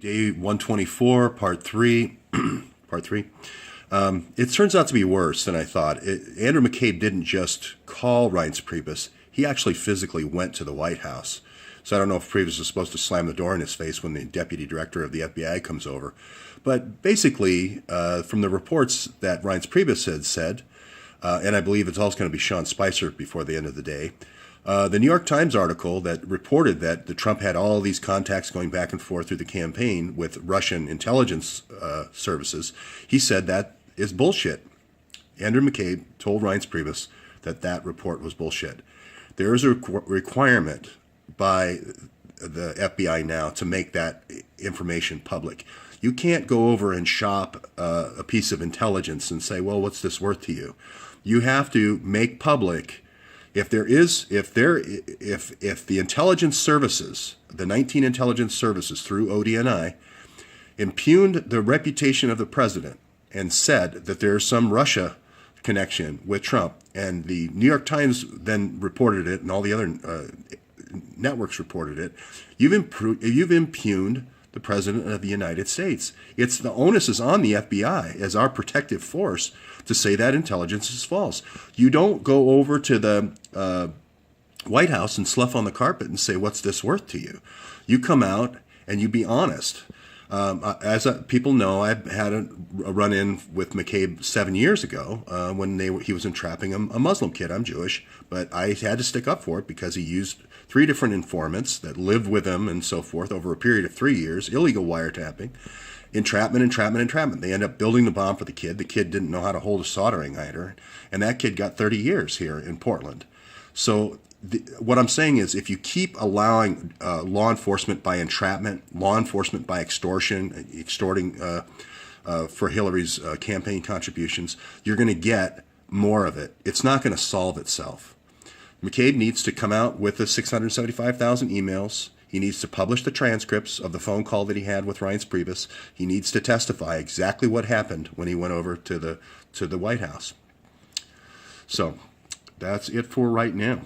Day 124, part 3. Part 3. It turns out to be worse than I thought. Andrew McCabe didn't just call Reince Priebus. He actually physically went to the White House. So I don't know if Priebus is supposed to slam the door in his face when the deputy director of the FBI comes over. But basically, from the reports that Reince Priebus had said, and I believe it's also going to be Sean Spicer before the end of the day, the New York Times article that reported that the Trump had all these contacts going back and forth through the campaign with Russian intelligence services, he said that is bullshit. Andrew McCabe told Reince Priebus that that report was bullshit. There is a requirement by the FBI now to make that information public. You can't go over and shop a piece of intelligence and say, well, what's this worth to you? You have to make public if the intelligence services, the 19 intelligence services through ODNI, impugned the reputation of the president and said that there's some Russia connection with Trump, and the New York Times then reported it, and all the other networks reported it, you've impugned the President of the United States. The onus is on the FBI as our protective force to say that intelligence is false. You don't go over to the White House and slough on the carpet and say, what's this worth to you? You come out and you be honest. People know, I had a run-in with McCabe 7 years ago when he was entrapping a Muslim kid. I'm Jewish, but I had to stick up for it because he used 3 different informants that lived with him and so forth over a period of 3 years, illegal wiretapping, entrapment. They end up building the bomb for the kid. The kid didn't know how to hold a soldering iron, and that kid got 30 years here in Portland. So what I'm saying is, if you keep allowing law enforcement by entrapment, law enforcement by extorting for Hillary's campaign contributions, you're going to get more of it. It's not going to solve itself. McCabe needs to come out with the 675,000 emails. He needs to publish the transcripts of the phone call that he had with Reince Priebus. He needs to testify exactly what happened when he went over to the White House. So that's it for right now.